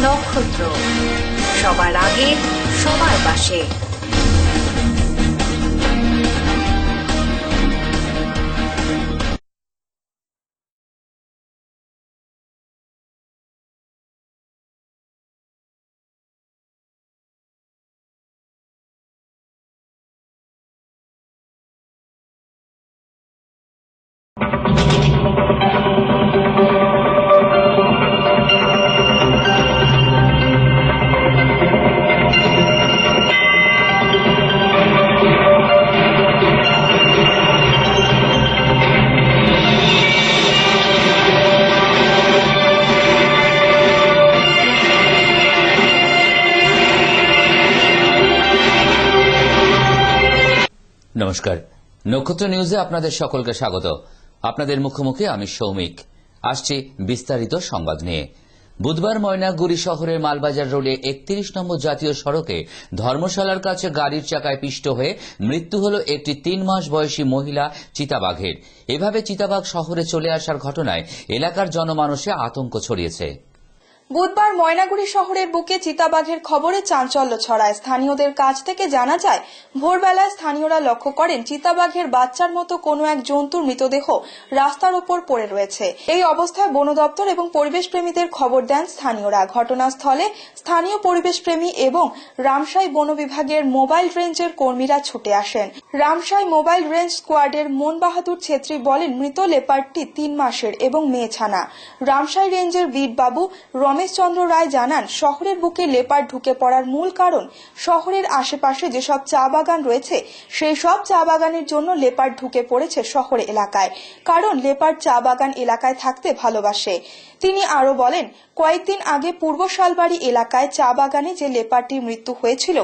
নক্ষত্র, সবার আগে সবার পাশে। নমস্কার, নক্ষত্র নিউজে আপনাদের সকলকে স্বাগত। আপনাদের মুখোমুখি আমি সৌমিক। আসছি বিস্তারিত সংবাদ নিয়ে। বুধবার ময়নাগুড়ি শহরের মালবাজার রোডে 31 নম্বর জাতীয় সড়কে ধর্মশালার কাছে গাড়ির চাকায় পিষ্ট হয়ে মৃত্যু হল একটি 3 মাস বয়সী মহিলা চিতাবাঘের। এভাবে চিতাবাঘ শহরে চলে আসার ঘটনায় এলাকার জনমানসে আতঙ্ক ছড়িয়েছে। বুধবার ময়নাগুড়ি শহরের বুকে চিতাবাঘের খবরে চাঞ্চল্য ছড়ায়। স্থানীয়দের কাছ থেকে জানা যায়, ভোরবেলায় স্থানীয়রা লক্ষ্য করেন চিতাবাঘের বাচ্চার মতো কোনো এক জন্তুর মৃতদেহ রাস্তার ওপর পড়ে রয়েছে। এই অবস্থায় বন দপ্তর এবং পরিবেশ প্রেমীদের খবর দেন স্থানীয়রা। ঘটনাস্থলে স্থানীয় পরিবেশ প্রেমী এবং রামসাই বন বিভাগের মোবাইল রেঞ্জের কর্মীরা ছুটে আসেন। রামসাই মোবাইল রেঞ্জ স্কোয়াডের মন বাহাদুর ছেত্রী বলেন, মৃত লেপার্ডটি 3 মাসের এবং মেয়ে ছানা। রামসাই রেঞ্জের বিট বাবু রমেশ চন্দ্র রায় জানান, শহরের বুকে লেপার্ড ঢুকে পড়ার মূল কারণ শহরের আশেপাশে যেসব চা বাগান রয়েছে সেই সব চা বাগানের জন্য লেপার্ড ঢুকে পড়েছে শহর এলাকায়। কারণ লেপার্ড চা বাগান এলাকায় থাকতে ভালোবাসে। তিনি আরো বলেন, কয়েকদিন আগে পূর্ব শালবাড়ি এলাকায় চা বাগানে যে লেপার্ডটির মৃত্যু হয়েছিল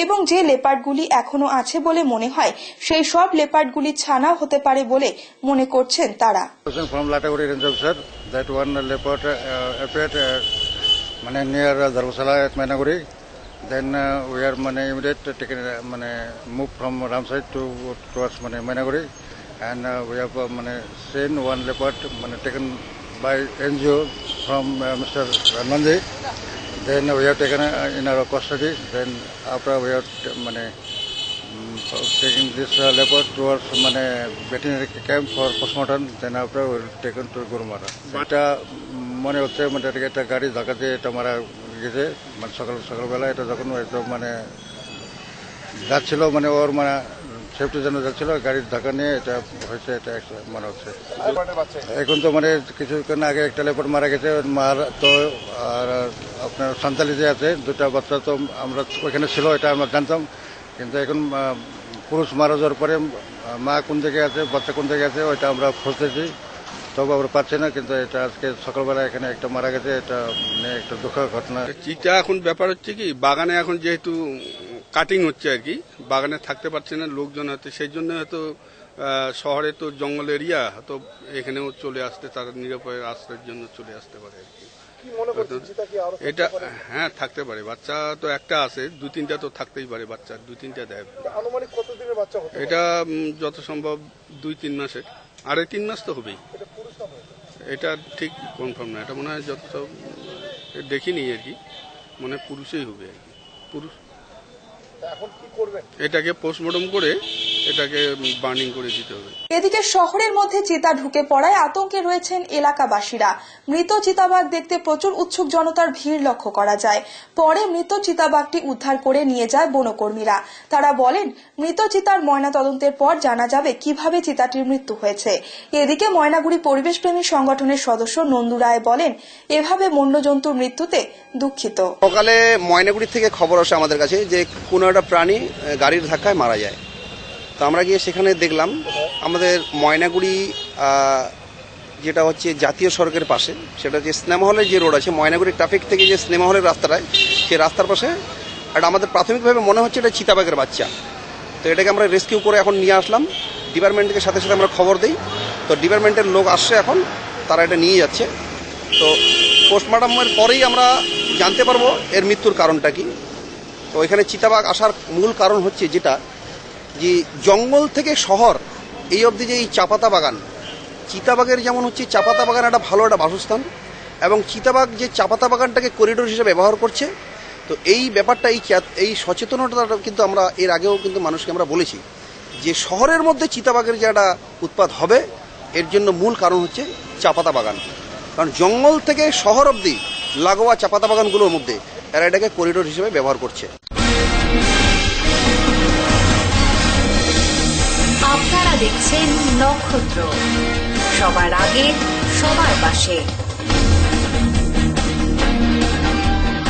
এবং যে লেপার্ডগুলি এখনো আছে বলে মনে হয়, সেই সব লেপার্ডগুলি ছানাও হতে পারে বলে মনে করছেন তারা। near Dharmasala at Mainaguri. Then we are immediately taken moved from Ramsai towards Mainaguri, and we have seen one leopard taken by NGO from Mr. Nandi. Then we have taken in our custody. Then after we have taking this leopard towards veterinary camp for postmortem. Then after we will taken to Gurumara. মনে হচ্ছে একটা গাড়ি ধাক্কাতে এটা মারা গেছে। সকালবেলা এটা যখন যাচ্ছিল ওর সেফটির জন্য যাচ্ছিল, গাড়ির ধাক্কা নিয়ে এটা হয়েছে, এটা মনে হচ্ছে। এখন তো কিছুক্ষণ আগে একটা লেপার্ড মারা গেছে, মার তো আর আপনার সান্তালি যে আছে 2টা বাচ্চা, তো আমরা ওইখানে ছিল এটা আমরা জানতাম, কিন্তু এখন পুরুষ মারা যাওয়ার পরে মা কোন দিকে আছে, বাচ্চা কোন দিকে আছে, ওইটা আমরা খুঁজতেছি, তবে আমরা পাচ্ছি না। কিন্তু এটা আজকে সকালবেলা এখানে একটা মারা গেছে, এটা একটা দুঃখের ঘটনা। চিতা এখন ব্যাপার হচ্ছে কি, বাগানে এখন যেহেতু কাটিং হচ্ছে আর কি, বাগানে থাকতে পারছে না লোকজন, হয়তো সেই জন্য হয়তো শহরে তো জঙ্গল এরিয়া, তো এখানেও চলে আসতে, তারা নিরাপদ আশ্রয়ের জন্য চলে আসতে পারে আর কি। এটা হ্যাঁ থাকতে পারে, বাচ্চা তো একটা আছে, 2-3টা তো থাকতেই পারে, বাচ্চা 2-3টা দেয়। এটা যত সম্ভব 2-3 মাসের, 2.5-3 মাস তো হবেই। এটা ঠিক কনফার্ম না, এটা মনে হয় যত সব দেখিনি আর কি, মনে হয় পুরুষই হবে আর কি, পুরুষ। এটাকে পোস্টমর্টম করে এটাকে বার্নিং করে দিতে হবে। এদিকে শহরের মধ্যে চিতা ঢুকে পড়ায় আতঙ্কে রয়েছেন এলাকাবাসীরা। মৃত চিতাবাঘ দেখতে প্রচুর উৎসুক জনতার ভিড় লক্ষ্য করা যায়। পরে মৃত চিতাবাঘটি উদ্ধার করে নিয়ে যায় বনকর্মীরা। তারা বলেন, মৃত চিতার ময়নাতদন্তের পর জানা যাবে কিভাবে চিতাটির মৃত্যু হয়েছে। এদিকে ময়নাগুড়ি পরিবেশপ্রেমী সংগঠনের সদস্য নন্দু রায় বলেন, এভাবে বন্যজন্তুর মৃত্যুতে দুঃখিত। সকালে ময়নাগুড়ি থেকে খবর আসে আমাদের কাছে যে কোনো একটা প্রাণী গাড়ির ধাক্কায় মারা যায়। তো আমরা গিয়ে সেখানে দেখলাম আমাদের ময়নাগুড়ি যেটা হচ্ছে জাতীয় সড়কের পাশে, সেটা যে সিনেমা হলের যে রোড আছে, ময়নাগুড়ি ট্রাফিক থেকে যে সিনেমা হলের রাস্তাটায়, সেই রাস্তার পাশে একটা আমাদের প্রাথমিকভাবে মনে হচ্ছে এটা চিতাবাঘের বাচ্চা। তো এটাকে আমরা রেস্কিউ করে এখন নিয়ে আসলাম ডিপার্টমেন্টকে, সাথে সাথে আমরা খবর দিই। তো ডিপার্টমেন্টের লোক আসছে, এখন তারা এটা নিয়ে যাচ্ছে। তো পোস্টমর্টমের পরেই আমরা জানতে পারবো এর মৃত্যুর কারণটা কি। তো এখানে চিতাবাঘ আসার মূল কারণ হচ্ছে যেটা, যে জঙ্গল থেকে শহর এই অবধি যে এই চাপাতা বাগান, চিতাবাঘের যেমন হচ্ছে চাপাতা বাগান একটা ভালো একটা বাসস্থান, এবং চিতাবাঘ যে চাপাতা বাগানটাকে করিডোর হিসেবে ব্যবহার করছে। তো এই ব্যাপারটা এই সচেতনতা কিন্তু আমরা এর আগেও কিন্তু মানুষকে আমরা বলেছি যে শহরের মধ্যে চিতাবাঘের যে একটা উৎপাত হবে এর জন্য মূল কারণ হচ্ছে চাপাতা বাগান। কারণ জঙ্গল থেকে শহর অবধি লাগোয়া চাপাতা বাগানগুলোর মধ্যে এরা এটাকে করিডোর হিসেবে ব্যবহার করছে। আপনারা দেখছেন নক্ষত্র, সবার আগে সবার পাশে।